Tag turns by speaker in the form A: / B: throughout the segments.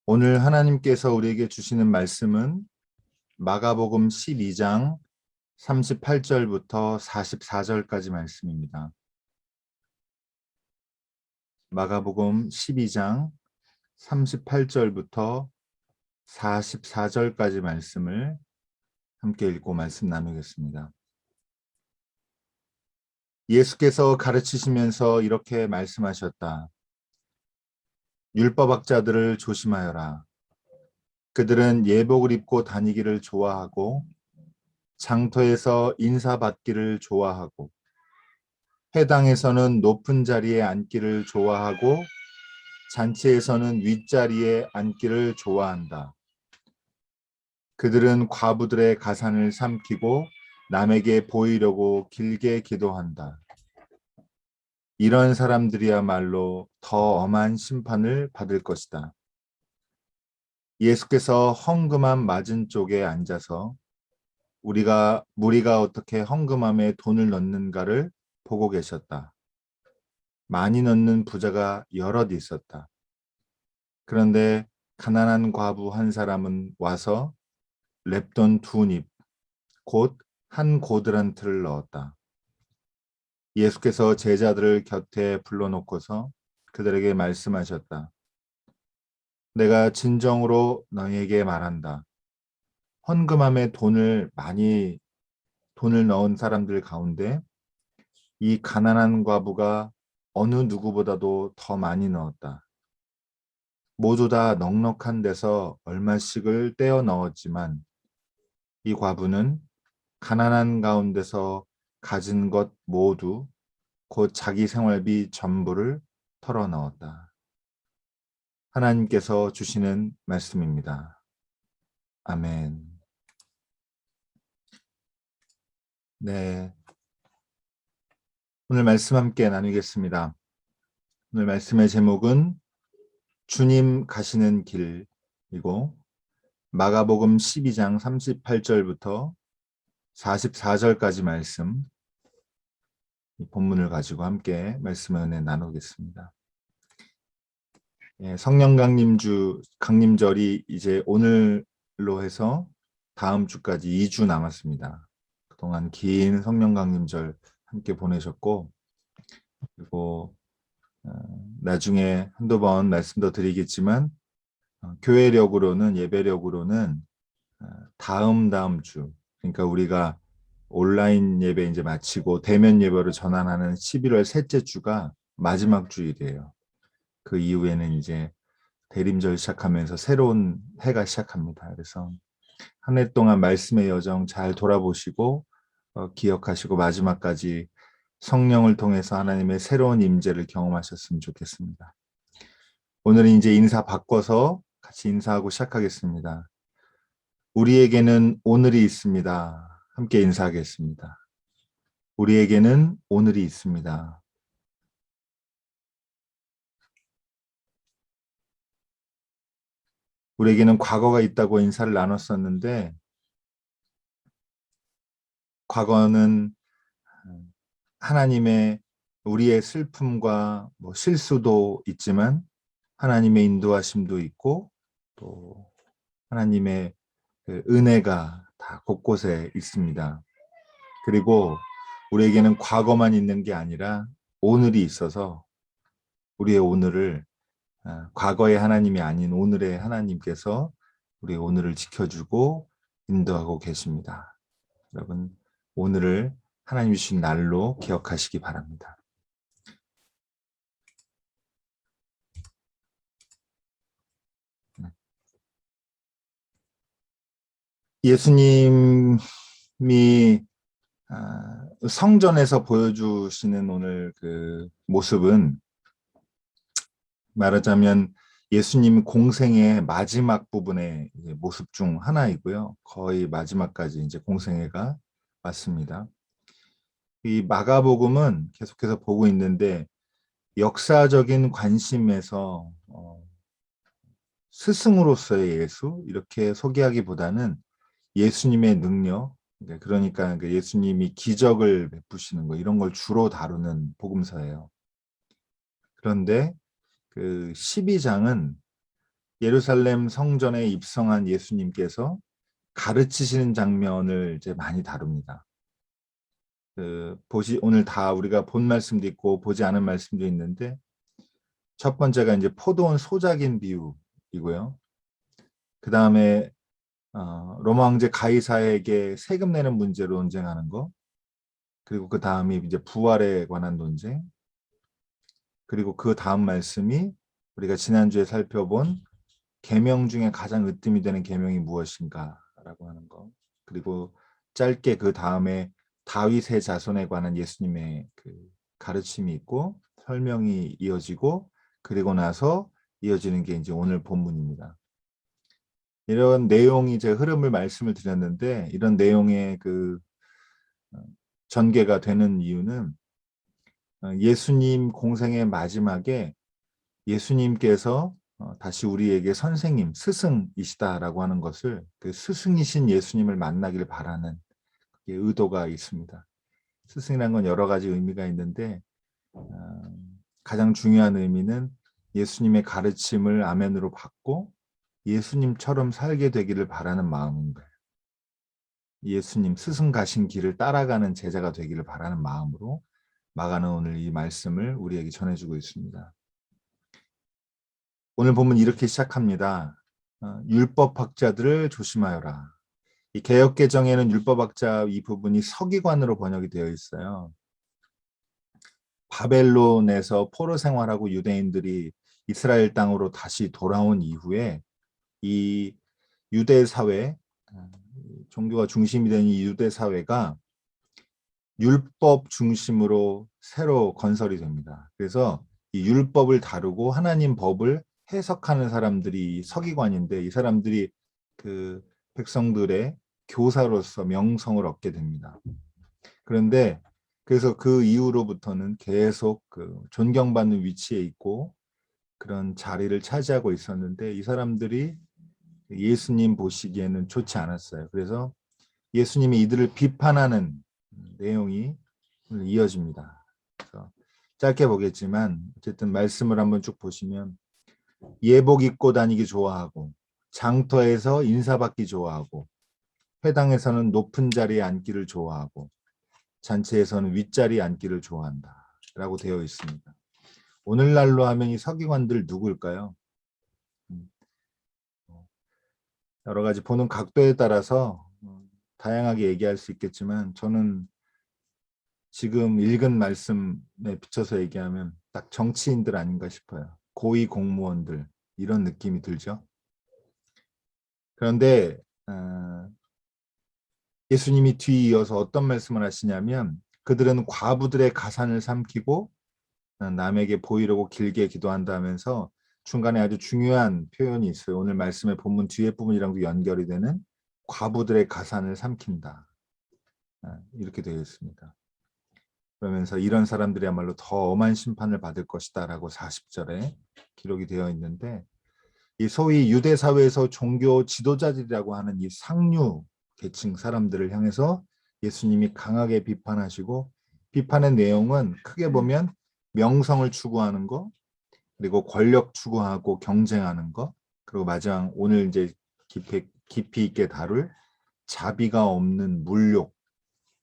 A: 오늘 하나님께서 우리에게 주시는 말씀은 마가복음 12장 38절부터 44절까지 말씀입니다. 마가복음 12장 38절부터 44절까지 말씀을 함께 읽고 말씀 나누겠습니다. 예수께서 가르치시면서 이렇게 말씀하셨다. 율법학자들을 조심하여라. 그들은 예복을 입고 다니기를 좋아하고 장터에서 인사받기를 좋아하고 회당에서는 높은 자리에 앉기를 좋아하고 잔치에서는 윗자리에 앉기를 좋아한다. 그들은 과부들의 가산을 삼키고 남에게 보이려고 길게 기도한다. 이런 사람들이야말로 더 엄한 심판을 받을 것이다. 예수께서 헝금함 맞은 쪽에 앉아서 무리가 어떻게 헝금함에 돈을 넣는가를 보고 계셨다. 많이 넣는 부자가 여럿 있었다. 그런데 가난한 과부 한 사람은 와서 렙돈 2닙, 곧 한 고드란트를 넣었다. 예수께서 제자들을 곁에 불러놓고서 그들에게 말씀하셨다. 내가 진정으로 너희에게 말한다. 헌금함에 돈을 넣은 사람들 가운데 이 가난한 과부가 어느 누구보다도 더 많이 넣었다. 모두 다 넉넉한 데서 얼마씩을 떼어 넣었지만 이 과부는 가난한 가운데서 가진 것 모두 곧 자기 생활비 전부를 털어 넣었다. 하나님께서 주시는 말씀입니다. 아멘. 네. 오늘 말씀 함께 나누겠습니다. 오늘 말씀의 제목은 주님 가시는 길이고 마가복음 12장 38절부터 44절까지 말씀, 이 본문을 가지고 함께 말씀의 은혜 나누겠습니다. 성령 강림절이 이제 오늘로 해서 다음 주까지 2주 남았습니다. 그동안 긴 성령 강림절 함께 보내셨고, 그리고 나중에 한두 번 말씀도 드리겠지만 예배력으로는 다음 주, 그러니까 우리가 온라인 예배 이제 마치고 대면 예배로 전환하는 11월 셋째 주가 마지막 주일이에요. 그 이후에는 이제 대림절 시작하면서 새로운 해가 시작합니다. 그래서 한 해 동안 말씀의 여정 잘 돌아보시고 기억하시고 마지막까지 성령을 통해서 하나님의 새로운 임재를 경험하셨으면 좋겠습니다. 오늘은 이제 인사 바꿔서 같이 인사하고 시작하겠습니다. 우리에게는 오늘이 있습니다. 함께 인사하겠습니다. 우리에게는 오늘이 있습니다. 우리에게는 과거가 있다고 인사를 나눴었는데, 과거는 하나님의 우리의 슬픔과 실수도 있지만 하나님의 인도하심도 있고 또 하나님의 그 은혜가 다 곳곳에 있습니다. 그리고 우리에게는 과거만 있는 게 아니라 오늘이 있어서 우리의 오늘을 과거의 하나님이 아닌 오늘의 하나님께서 우리의 오늘을 지켜주고 인도하고 계십니다. 여러분, 오늘을 하나님 주신 날로 기억하시기 바랍니다. 예수님이 성전에서 보여주시는 오늘 그 모습은 말하자면 예수님 공생의 마지막 부분의 모습 중 하나이고요. 거의 마지막까지 이제 공생애가 왔습니다. 이 마가복음은 계속해서 보고 있는데 역사적인 관심에서 스승으로서의 예수 이렇게 소개하기보다는 예수님의 능력, 그러니까 예수님이 기적을 베푸시는 거 이런 걸 주로 다루는 복음서예요. 그런데 그 12장은 예루살렘 성전에 입성한 예수님께서 가르치시는 장면을 이제 많이 다룹니다. 오늘 다 우리가 본 말씀도 있고 보지 않은 말씀도 있는데, 첫 번째가 이제 포도원 소작인 비유이고요. 그 다음에 로마 황제 가이사에게 세금 내는 문제로 논쟁하는 거, 그리고 그 다음이 이제 부활에 관한 논쟁, 그리고 그 다음 말씀이 우리가 지난주에 살펴본 계명 중에 가장 으뜸이 되는 계명이 무엇인가라고 하는 거, 그리고 짧게 그 다음에 다윗의 자손에 관한 예수님의 그 가르침이 있고 설명이 이어지고, 그리고 나서 이어지는 게 이제 오늘 본문입니다. 이런 내용이 제 흐름을 말씀을 드렸는데, 이런 내용의 그 전개가 되는 이유는 예수님 공생의 마지막에 예수님께서 다시 우리에게 선생님, 스승이시다라고 하는 것을, 그 스승이신 예수님을 만나길 바라는 의도가 있습니다. 스승이라는 건 여러 가지 의미가 있는데 가장 중요한 의미는 예수님의 가르침을 아멘으로 받고 예수님처럼 살게 되기를 바라는 마음인 거예요. 예수님 스승 가신 길을 따라가는 제자가 되기를 바라는 마음으로 마가는 오늘 이 말씀을 우리에게 전해주고 있습니다. 오늘 보면 이렇게 시작합니다. 율법학자들을 조심하여라. 이 개역개정에는 율법학자 이 부분이 서기관으로 번역이 되어 있어요. 바벨론에서 포로 생활하고 유대인들이 이스라엘 땅으로 다시 돌아온 이후에 이 유대 사회, 종교가 중심이 된 이 유대 사회가 율법 중심으로 새로 건설이 됩니다. 그래서 이 율법을 다루고 하나님 법을 해석하는 사람들이 서기관인데, 이 사람들이 그 백성들의 교사로서 명성을 얻게 됩니다. 그런데 그래서 그 이후로부터는 계속 그 존경받는 위치에 있고 그런 자리를 차지하고 있었는데, 이 사람들이 예수님 보시기에는 좋지 않았어요. 그래서 예수님이 이들을 비판하는 내용이 이어집니다. 그래서 짧게 보겠지만 어쨌든 말씀을 한번 쭉 보시면, 예복 입고 다니기 좋아하고 장터에서 인사받기 좋아하고 회당에서는 높은 자리에 앉기를 좋아하고 잔치에서는 윗자리에 앉기를 좋아한다 라고 되어 있습니다. 오늘날로 하면 이 서기관들 누구일까요? 여러 가지 보는 각도에 따라서 다양하게 얘기할 수 있겠지만, 저는 지금 읽은 말씀에 비춰서 얘기하면 딱 정치인들 아닌가 싶어요. 고위 공무원들, 이런 느낌이 들죠. 그런데 예수님이 뒤이어서 어떤 말씀을 하시냐면, 그들은 과부들의 가산을 삼키고 남에게 보이려고 길게 기도한다면서 중간에 아주 중요한 표현이 있어요. 오늘 말씀의 본문 뒤에 부분이랑도 연결이 되는, 과부들의 가산을 삼킨다, 이렇게 되어 있습니다. 그러면서 이런 사람들이야말로 더 엄한 심판을 받을 것이다 라고 40절에 기록이 되어 있는데, 이 소위 유대 사회에서 종교 지도자들이라고 하는 이 상류 계층 사람들을 향해서 예수님이 강하게 비판하시고, 비판의 내용은 크게 보면 명성을 추구하는 거, 그리고 권력 추구하고 경쟁하는 거, 그리고 마지막 오늘 이제 깊이 있게 다룰 자비가 없는 물욕,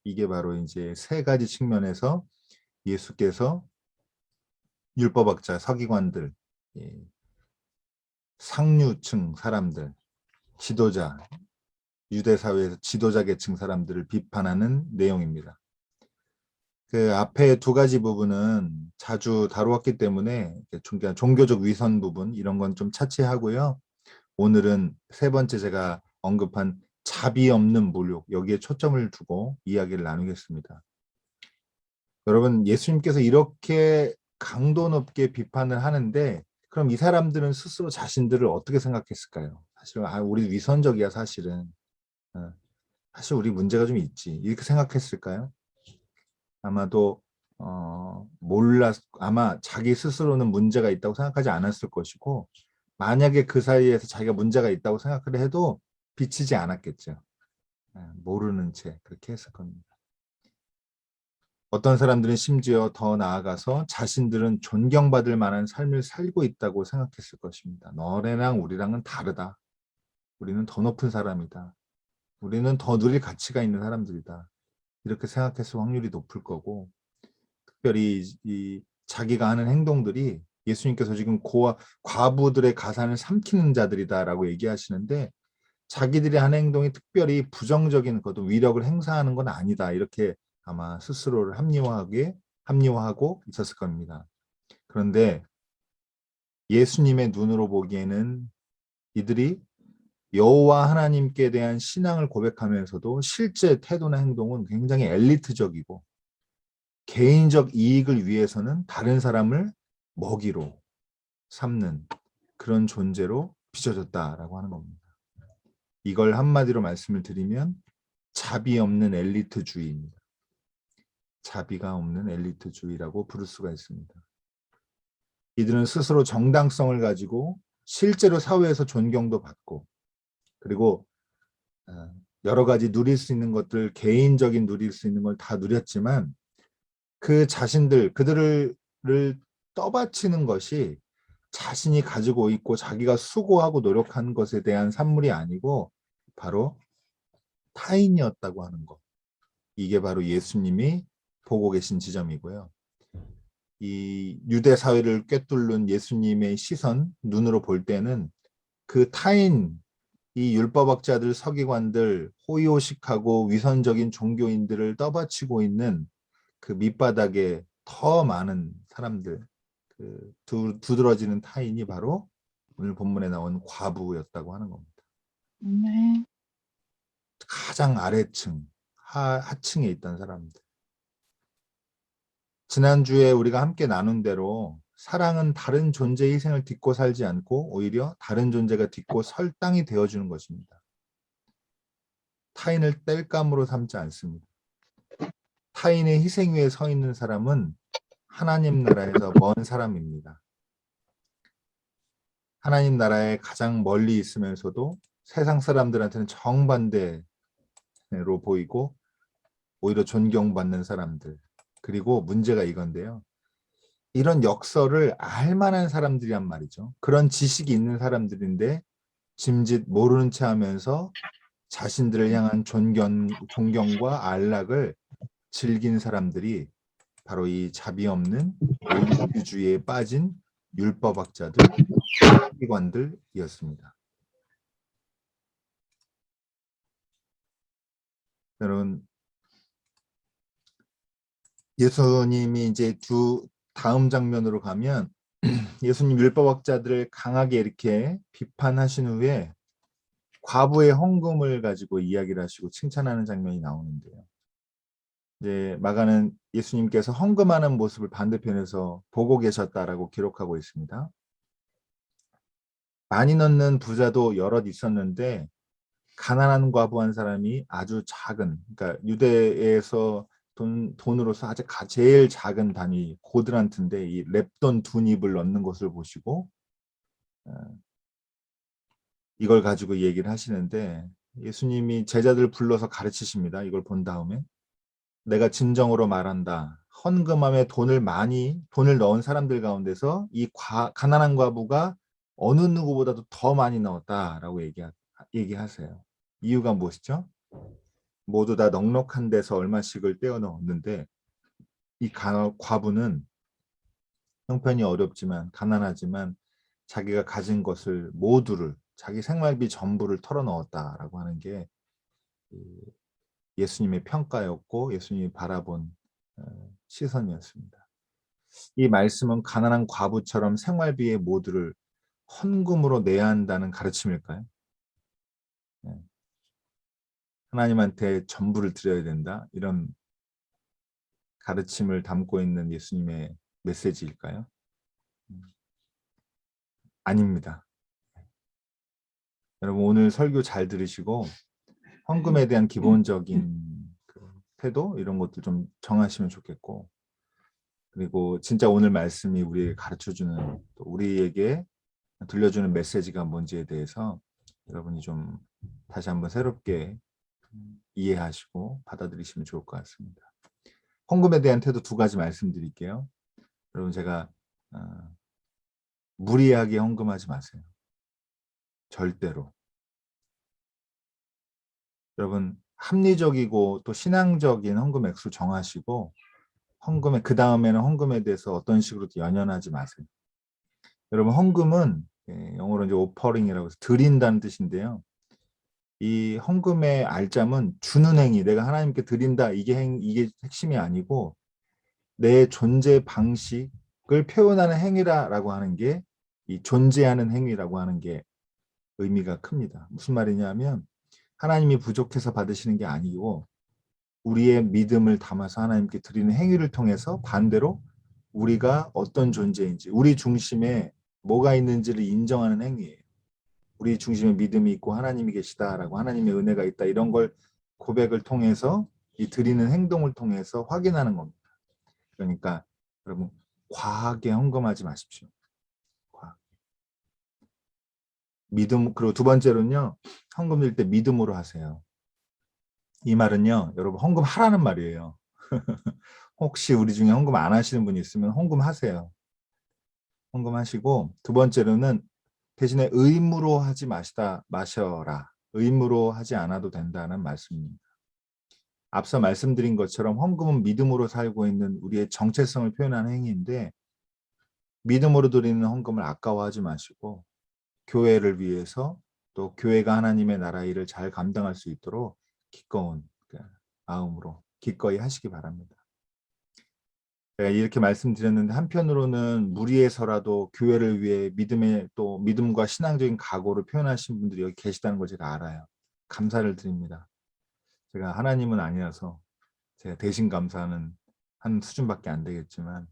A: 이게 바로 이제 세 가지 측면에서 예수께서 율법학자, 서기관들, 상류층 사람들, 지도자, 유대 사회에서 지도자 계층 사람들을 비판하는 내용입니다. 그 앞에 두 가지 부분은 자주 다루었기 때문에 종교적 위선 부분 이런 건 좀 차치하고요. 오늘은 세 번째 제가 언급한 자비 없는 물욕, 여기에 초점을 두고 이야기를 나누겠습니다. 여러분, 예수님께서 이렇게 강도 높게 비판을 하는데, 그럼 이 사람들은 스스로 자신들을 어떻게 생각했을까요? 사실 우리 위선적이야 사실은. 사실 우리 문제가 좀 있지, 이렇게 생각했을까요? 아마도 아마 자기 스스로는 문제가 있다고 생각하지 않았을 것이고, 만약에 그 사이에서 자기가 문제가 있다고 생각을 해도 비치지 않았겠죠. 모르는 채 그렇게 했을 겁니다. 어떤 사람들은 심지어 더 나아가서 자신들은 존경받을 만한 삶을 살고 있다고 생각했을 것입니다. 너네랑 우리랑은 다르다. 우리는 더 높은 사람이다. 우리는 더 누릴 가치가 있는 사람들이다. 이렇게 생각했을 확률이 높을 거고, 특별히 이 자기가 하는 행동들이 예수님께서 지금 과부들의 가산을 삼키는 자들이다라고 얘기하시는데, 자기들이 하는 행동이 특별히 부정적인 것도 위력을 행사하는 건 아니다. 이렇게 아마 스스로를 합리화하고 있었을 겁니다. 그런데 예수님의 눈으로 보기에는 이들이 여호와 하나님께 대한 신앙을 고백하면서도 실제 태도나 행동은 굉장히 엘리트적이고 개인적 이익을 위해서는 다른 사람을 먹이로 삼는 그런 존재로 비춰졌다라고 하는 겁니다. 이걸 한마디로 말씀을 드리면 자비 없는 엘리트주의입니다. 자비가 없는 엘리트주의라고 부를 수가 있습니다. 이들은 스스로 정당성을 가지고 실제로 사회에서 존경도 받고, 그리고 여러 가지 누릴 수 있는 것들, 개인적인 누릴 수 있는 걸 다 누렸지만 그들을 떠받치는 것이 자신이 가지고 있고 자기가 수고하고 노력한 것에 대한 산물이 아니고 바로 타인이었다고 하는 것. 이게 바로 예수님이 보고 계신 지점이고요. 이 유대 사회를 꿰뚫는 예수님의 시선, 눈으로 볼 때는 그 타인, 이 율법학자들, 서기관들, 호의호식하고 위선적인 종교인들을 떠받치고 있는 그 밑바닥에 더 많은 사람들, 두드러지는 타인이 바로 오늘 본문에 나온 과부였다고 하는 겁니다.
B: 네.
A: 가장 아래층, 하층에 있던 사람들. 지난주에 우리가 함께 나눈 대로 사랑은 다른 존재의 희생을 딛고 살지 않고 오히려 다른 존재가 딛고 설 땅이 되어주는 것입니다. 타인을 땔감으로 삼지 않습니다. 타인의 희생 위에 서 있는 사람은 하나님 나라에서 먼 사람입니다. 하나님 나라에 가장 멀리 있으면서도 세상 사람들한테는 정반대로 보이고 오히려 존경받는 사람들. 그리고 문제가 이건데요. 이런 역설을 알 만한 사람들이란 말이죠. 그런 지식이 있는 사람들인데 짐짓 모르는 체 하면서 자신들을 향한 존경과 안락을 즐긴 사람들이 바로 이 자비 없는 엘리트주의에 빠진 율법학자들, 서기관들이었습니다. 여러분, 예수님이 이제 다음 장면으로 가면 예수님 율법학자들을 강하게 이렇게 비판하신 후에 과부의 헌금을 가지고 이야기를 하시고 칭찬하는 장면이 나오는데요. 이제 마가는 예수님께서 헌금하는 모습을 반대편에서 보고 계셨다라고 기록하고 있습니다. 많이 넣는 부자도 여럿 있었는데 가난한 과부한 사람이 아주 작은, 그러니까 유대에서 돈으로서 아주 제일 작은 단위 고드란트인데 이 렙돈 2닙을 넣는 것을 보시고 이걸 가지고 얘기를 하시는데 예수님이 제자들 불러서 가르치십니다. 이걸 본 다음에 내가 진정으로 말한다. 헌금함에 돈을 넣은 사람들 가운데서 이 가난한 과부가 어느 누구보다도 더 많이 넣었다라고 얘기하세요. 이유가 무엇이죠? 모두 다 넉넉한 데서 얼마씩을 떼어 넣었는데 이 과부는 형편이 어렵지만 가난하지만 자기가 가진 것을 모두를 자기 생활비 전부를 털어 넣었다라고 하는 게 예수님의 평가였고 예수님이 바라본 시선이었습니다. 이 말씀은 가난한 과부처럼 생활비의 모두를 헌금으로 내야 한다는 가르침일까요? 하나님한테 전부를 드려야 된다. 이런 가르침을 담고 있는 예수님의 메시지일까요? 아닙니다. 여러분 오늘 설교 잘 들으시고 헌금에 대한 기본적인 태도 이런 것도 좀 정하시면 좋겠고 그리고 진짜 오늘 말씀이 우리에게 가르쳐주는 또 우리에게 들려주는 메시지가 뭔지에 대해서 여러분이 좀 다시 한번 새롭게 이해하시고 받아들이시면 좋을 것 같습니다. 헌금에 대한 태도 두 가지 말씀드릴게요. 여러분 제가 무리하게 헌금하지 마세요. 절대로. 여러분 합리적이고 또 신앙적인 헌금 액수 정하시고 헌금에 그 다음에는 헌금에 대해서 어떤 식으로 연연하지 마세요. 여러분 헌금은 영어로 이제 오퍼링이라고 해서 드린다는 뜻인데요. 이 헌금의 알점은 주는 행위, 내가 하나님께 드린다 이게 핵심이 아니고 내 존재 방식을 표현하는 행위라고 하는 게 이 존재하는 행위라고 하는 게 의미가 큽니다. 무슨 말이냐면 하나님이 부족해서 받으시는 게 아니고 우리의 믿음을 담아서 하나님께 드리는 행위를 통해서 반대로 우리가 어떤 존재인지 우리 중심에 뭐가 있는지를 인정하는 행위예요. 우리 중심에 믿음이 있고 하나님이 계시다라고 하나님의 은혜가 있다 이런 걸 고백을 통해서 이 드리는 행동을 통해서 확인하는 겁니다. 그러니까 여러분 과하게 헌금하지 마십시오. 믿음. 그리고 두 번째로는요. 헌금 드릴 때 믿음으로 하세요. 이 말은요. 여러분 헌금 하라는 말이에요. 혹시 우리 중에 헌금 안 하시는 분이 있으면 헌금 하세요. 헌금 하시고 두 번째로는 대신에 의무로 하지 마셔라. 의무로 하지 않아도 된다는 말씀입니다. 앞서 말씀드린 것처럼 헌금은 믿음으로 살고 있는 우리의 정체성을 표현하는 행위인데 믿음으로 드리는 헌금을 아까워하지 마시고 교회를 위해서 또 교회가 하나님의 나라 일을 잘 감당할 수 있도록 기꺼운 마음으로 기꺼이 하시기 바랍니다. 제가 이렇게 말씀드렸는데 한편으로는 무리해서라도 교회를 위해 믿음과 신앙적인 각오를 표현하신 분들이 여기 계시다는 걸 제가 알아요. 감사를 드립니다. 제가 하나님은 아니라서 제가 대신 감사하는 한 수준밖에 안 되겠지만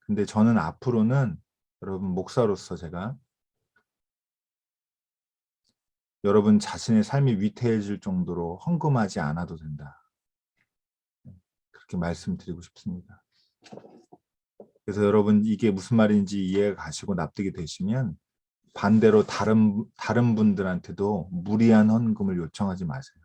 A: 근데 저는 앞으로는 여러분 목사로서 제가 여러분 자신의 삶이 위태해질 정도로 헌금하지 않아도 된다. 그렇게 말씀드리고 싶습니다. 그래서 여러분 이게 무슨 말인지 이해가 가시고 납득이 되시면 반대로 다른 분들한테도 무리한 헌금을 요청하지 마세요.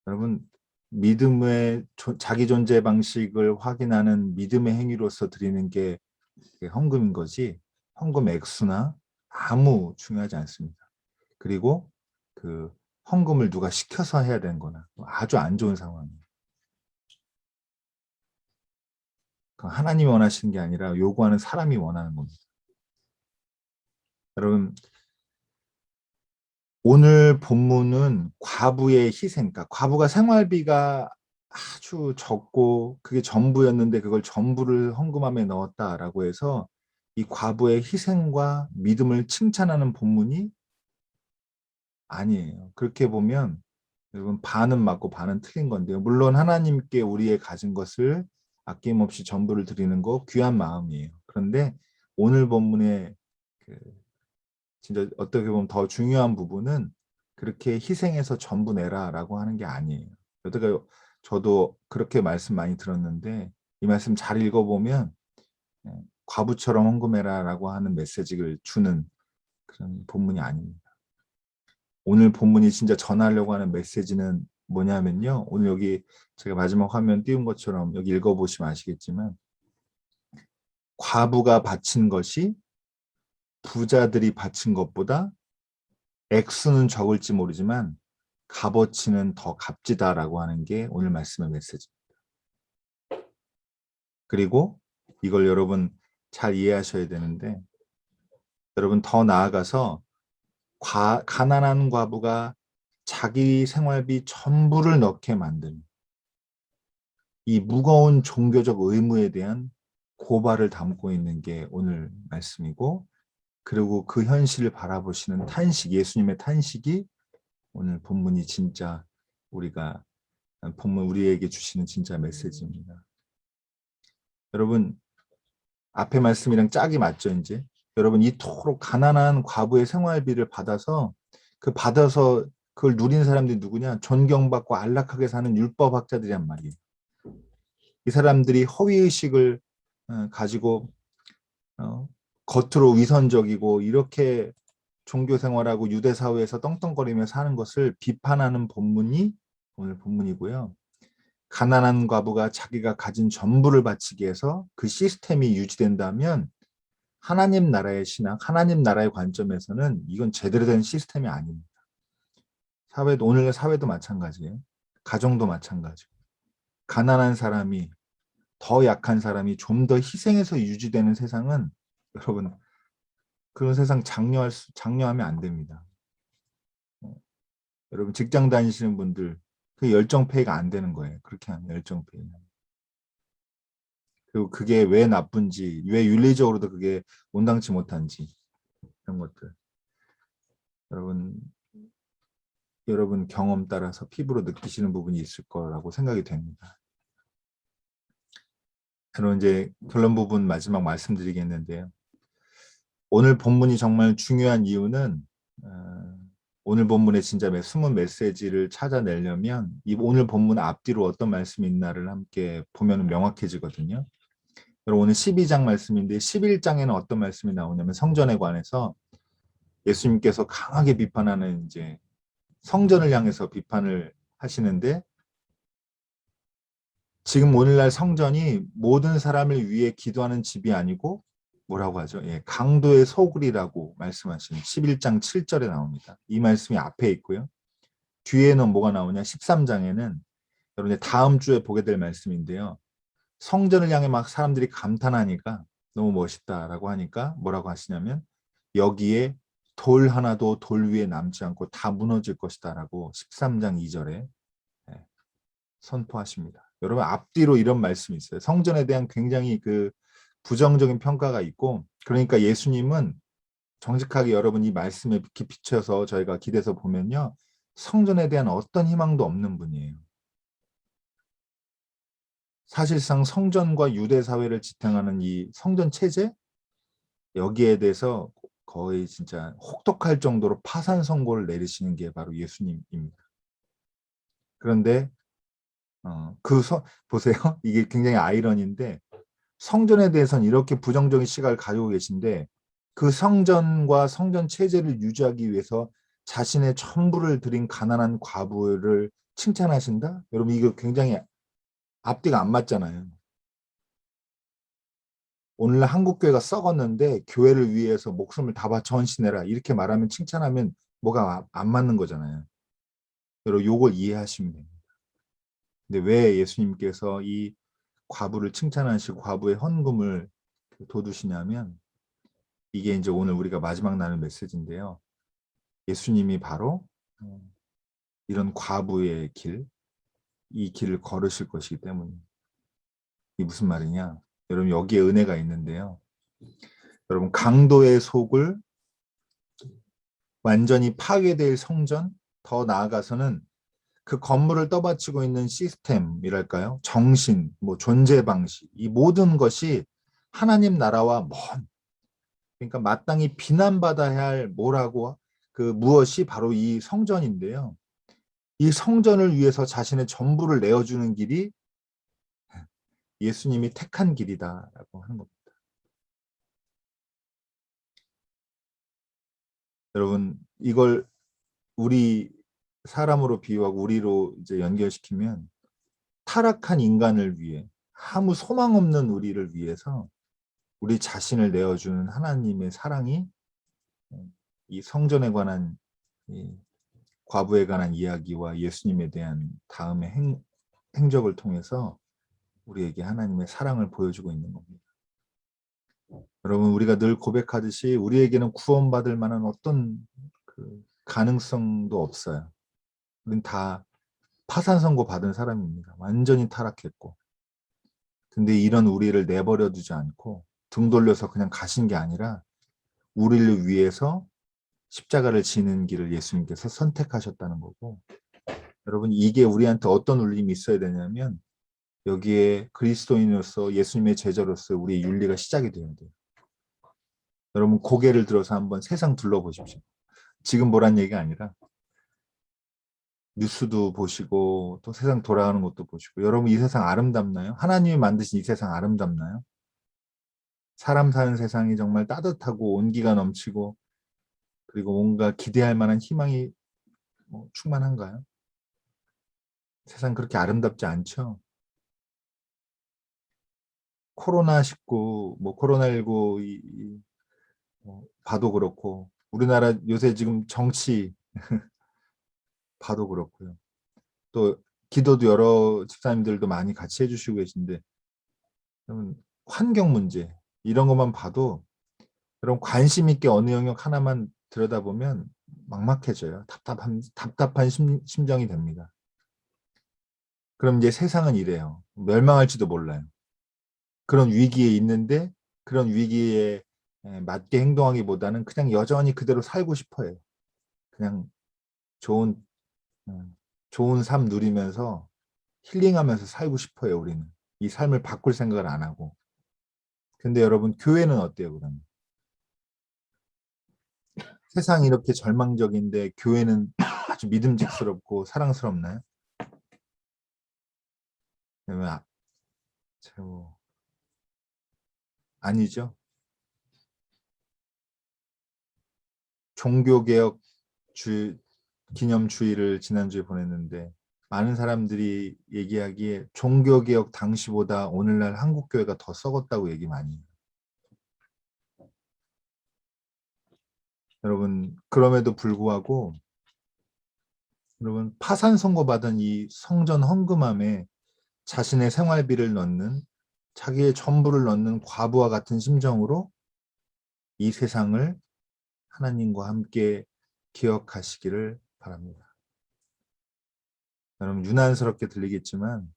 A: 여러분 믿음의 자기 존재 방식을 확인하는 믿음의 행위로서 드리는 게 헌금인 거지 헌금 액수나 아무 중요하지 않습니다. 그리고 그 헌금을 누가 시켜서 해야 되는 거나 아주 안 좋은 상황이에요. 하나님이 원하시는 게 아니라 요구하는 사람이 원하는 겁니다. 여러분 오늘 본문은 과부의 희생, 그러니까 과부가 생활비가 아주 적고 그게 전부였는데 그걸 전부를 헌금함에 넣었다라고 해서 이 과부의 희생과 믿음을 칭찬하는 본문이 아니에요. 그렇게 보면 여러분 반은 맞고 반은 틀린 건데요. 물론 하나님께 우리의 가진 것을 아낌없이 전부를 드리는 거 귀한 마음이에요. 그런데 오늘 본문의 진짜 어떻게 보면 더 중요한 부분은 그렇게 희생해서 전부 내라라고 하는 게 아니에요. 어떻게 저도 그렇게 말씀 많이 들었는데 이 말씀 잘 읽어보면 과부처럼 헌금해라라고 하는 메시지를 주는 그런 본문이 아닙니다. 오늘 본문이 진짜 전하려고 하는 메시지는 뭐냐면요. 오늘 여기 제가 마지막 화면 띄운 것처럼 여기 읽어보시면 아시겠지만 과부가 바친 것이 부자들이 바친 것보다 액수는 적을지 모르지만 값어치는 더 값지다라고 하는 게 오늘 말씀의 메시지입니다. 그리고 이걸 여러분 잘 이해하셔야 되는데 여러분 더 나아가서 가난한 과부가 자기 생활비 전부를 넣게 만든 이 무거운 종교적 의무에 대한 고발을 담고 있는 게 오늘 말씀이고 그리고 그 현실을 바라보시는 탄식, 예수님의 탄식이 오늘 본문이 진짜 본문 우리에게 주시는 진짜 메시지입니다. 여러분 앞에 말씀이랑 짝이 맞죠 이제? 여러분 이토록 가난한 과부의 생활비를 받아서 그걸 누린 사람들이 누구냐? 존경받고 안락하게 사는 율법학자들이란 말이에요. 이 사람들이 허위의식을 가지고 겉으로 위선적이고 이렇게 종교생활하고 유대사회에서 떵떵거리며 사는 것을 비판하는 본문이 오늘 본문이고요. 가난한 과부가 자기가 가진 전부를 바치기 위해서 그 시스템이 유지된다면 하나님 나라의 신학, 하나님 나라의 관점에서는 이건 제대로 된 시스템이 아닙니다. 사회도, 오늘의 사회도 마찬가지예요. 가정도 마찬가지고. 가난한 사람이, 더 약한 사람이 좀 더 희생해서 유지되는 세상은 여러분, 그런 세상 장려하면 안 됩니다. 여러분 직장 다니시는 분들 그 열정 페이가 안 되는 거예요. 그렇게 하면 열정 페이. 그리고 그게 왜 나쁜지, 왜 윤리적으로도 그게 온당치 못한지 이런 것들 여러분 경험 따라서 피부로 느끼시는 부분이 있을 거라고 생각이 됩니다. 그럼 이제 결론 부분 마지막 말씀드리겠는데요. 오늘 본문이 정말 중요한 이유는 오늘 본문의 진짜 숨은 메시지를 찾아내려면 이 오늘 본문 앞뒤로 어떤 말씀이 있나를 함께 보면 명확해지거든요. 여러분 오늘 12장 말씀인데 11장에는 어떤 말씀이 나오냐면 성전에 관해서 예수님께서 강하게 비판하는 이제 성전을 향해서 비판을 하시는데 지금 오늘날 성전이 모든 사람을 위해 기도하는 집이 아니고 뭐라고 하죠? 예, 강도의 소굴이라고 말씀하시는 11장 7절에 나옵니다. 이 말씀이 앞에 있고요. 뒤에는 뭐가 나오냐? 13장에는 여러분 다음 주에 보게 될 말씀인데요. 성전을 향해 막 사람들이 감탄하니까 너무 멋있다라고 하니까 뭐라고 하시냐면 여기에 돌 하나도 돌 위에 남지 않고 다 무너질 것이다라고 13장 2절에 선포하십니다. 여러분 앞뒤로 이런 말씀이 있어요. 성전에 대한 굉장히 그 부정적인 평가가 있고 그러니까 예수님은 정직하게 여러분 이 말씀에 깊이 비춰서 저희가 기대서 보면요. 성전에 대한 어떤 희망도 없는 분이에요. 사실상 성전과 유대 사회를 지탱하는 이 성전 체제 여기에 대해서 거의 진짜 혹독할 정도로 파산 선고를 내리시는 게 바로 예수님입니다. 그런데 보세요. 이게 굉장히 아이러니인데 성전에 대해서는 이렇게 부정적인 시각을 가지고 계신데 그 성전과 성전 체제를 유지하기 위해서 자신의 전부를 드린 가난한 과부를 칭찬하신다? 여러분 이거 굉장히 앞뒤가 안 맞잖아요. 오늘날 한국교회가 썩었는데 교회를 위해서 목숨을 다 바쳐 헌신해라 이렇게 말하면 칭찬하면 뭐가 안 맞는 거잖아요. 여러분 요걸 이해하시면 됩니다. 근데 왜 예수님께서 이 과부를 칭찬하시고 과부의 헌금을 돋우시냐면 이게 이제 오늘 우리가 마지막 나눌 메시지인데요. 예수님이 바로 이런 과부의 길, 이 길을 걸으실 것이기 때문에 이게 무슨 말이냐? 여러분 여기에 은혜가 있는데요. 여러분 강도의 속을 완전히 파괴될 성전, 더 나아가서는 그 건물을 떠받치고 있는 시스템이랄까요? 정신, 뭐 존재 방식, 이 모든 것이 하나님 나라와 먼, 그러니까 마땅히 비난받아야 할 뭐라고 그 무엇이 바로 이 성전인데요. 이 성전을 위해서 자신의 전부를 내어주는 길이 예수님이 택한 길이다라고 하는 겁니다. 여러분 이걸 우리 사람으로 비유하고 우리로 이제 연결시키면 타락한 인간을 위해 아무 소망 없는 우리를 위해서 우리 자신을 내어주는 하나님의 사랑이 이 성전에 관한 이 과부에 관한 이야기와 예수님에 대한 다음의 행적을 통해서 우리에게 하나님의 사랑을 보여주고 있는 겁니다. 여러분 우리가 늘 고백하듯이 우리에게는 구원받을 만한 어떤 그 가능성도 없어요. 우린 다 파산 선고 받은 사람입니다. 완전히 타락했고. 근데 이런 우리를 내버려 두지 않고 등 돌려서 그냥 가신 게 아니라 우리를 위해서 십자가를 지는 길을 예수님께서 선택하셨다는 거고 여러분 이게 우리한테 어떤 울림이 있어야 되냐면 여기에 그리스도인으로서 예수님의 제자로서 우리의 윤리가 시작이 돼야 돼요. 여러분 고개를 들어서 한번 세상 둘러보십시오. 지금 보란 얘기가 아니라 뉴스도 보시고 또 세상 돌아가는 것도 보시고 여러분 이 세상 아름답나요? 하나님이 만드신 이 세상 아름답나요? 사람 사는 세상이 정말 따뜻하고 온기가 넘치고 그리고 뭔가 기대할 만한 희망이 충만한가요? 세상 그렇게 아름답지 않죠? 코로나19, 뭐 코로나19 봐도 그렇고, 우리나라 요새 지금 정치 봐도 그렇고요. 또 기도도 여러 집사님들도 많이 같이 해주시고 계신데, 그러면 환경 문제 이런 것만 봐도 여러분 관심 있게 어느 영역 하나만 들여다보면 막막해져요. 답답한 심정이 됩니다. 그럼 이제 세상은 이래요. 멸망할지도 몰라요. 그런 위기에 있는데 그런 위기에 맞게 행동하기보다는 그냥 여전히 그대로 살고 싶어요. 그냥 좋은 좋은 삶 누리면서 힐링하면서 살고 싶어요. 우리는 이 삶을 바꿀 생각을 안 하고. 근데 여러분 교회는 어때요? 그러면 세상이 이렇게 절망적인데 교회는 아주 믿음직스럽고 사랑스럽나요? 그러면 아니죠. 종교개혁 기념주의를 지난주에 보냈는데 많은 사람들이 얘기하기에 종교개혁 당시보다 오늘날 한국교회가 더 썩었다고 얘기 많이 해요. 여러분 그럼에도 불구하고 여러분 파산 선고받은 이 성전 헌금함에 자신의 생활비를 넣는 자기의 전부를 넣는 과부와 같은 심정으로 이 세상을 하나님과 함께 기억하시기를 바랍니다. 여러분 유난스럽게 들리겠지만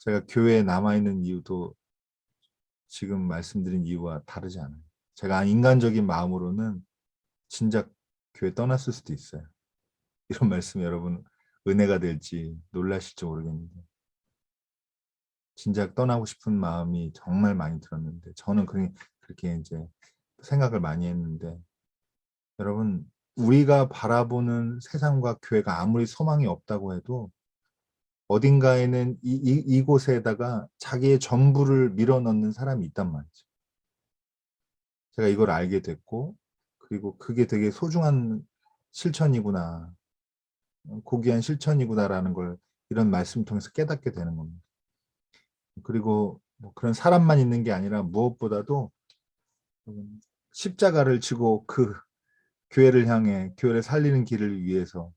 A: 제가 교회에 남아있는 이유도 지금 말씀드린 이유와 다르지 않아요. 제가 인간적인 마음으로는 진작 교회 떠났을 수도 있어요. 이런 말씀이 여러분 은혜가 될지 놀라실지 모르겠는데 진작 떠나고 싶은 마음이 정말 많이 들었는데 저는 그렇게 이제 생각을 많이 했는데 여러분 우리가 바라보는 세상과 교회가 아무리 소망이 없다고 해도 어딘가에는 이곳에다가 자기의 전부를 밀어넣는 사람이 있단 말이죠. 제가 이걸 알게 됐고 그리고 그게 되게 소중한 실천이구나. 고귀한 실천이구나라는 걸 이런 말씀 통해서 깨닫게 되는 겁니다. 그리고 뭐 그런 사람만 있는 게 아니라 무엇보다도 십자가를 지고 그 교회를 향해 교회를 살리는 길을 위해서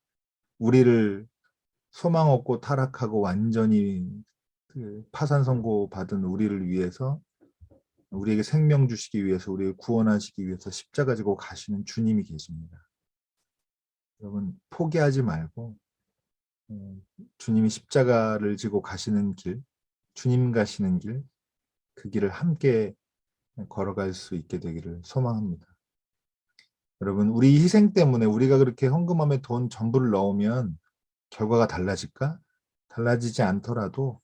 A: 우리를 소망 없고 타락하고 완전히 그 파산 선고 받은 우리를 위해서 우리에게 생명 주시기 위해서 우리를 구원하시기 위해서 십자가 지고 가시는 주님이 계십니다. 여러분 포기하지 말고 주님이 십자가를 지고 가시는 길, 주님 가시는 길, 그 길을 함께 걸어갈 수 있게 되기를 소망합니다. 여러분 우리 희생 때문에 우리가 그렇게 헌금함에 돈 전부를 넣으면 결과가 달라질까? 달라지지 않더라도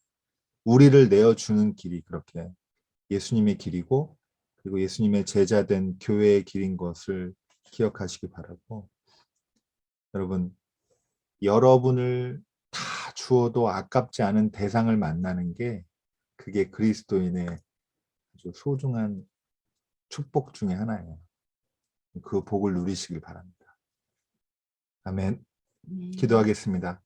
A: 우리를 내어주는 길이 그렇게 예수님의 길이고 그리고 예수님의 제자된 교회의 길인 것을 기억하시기 바라고 여러분 여러분을 다 주어도 아깝지 않은 대상을 만나는 게 그게 그리스도인의 아주 소중한 축복 중에 하나예요. 그 복을 누리시길 바랍니다. 아멘. 기도하겠습니다.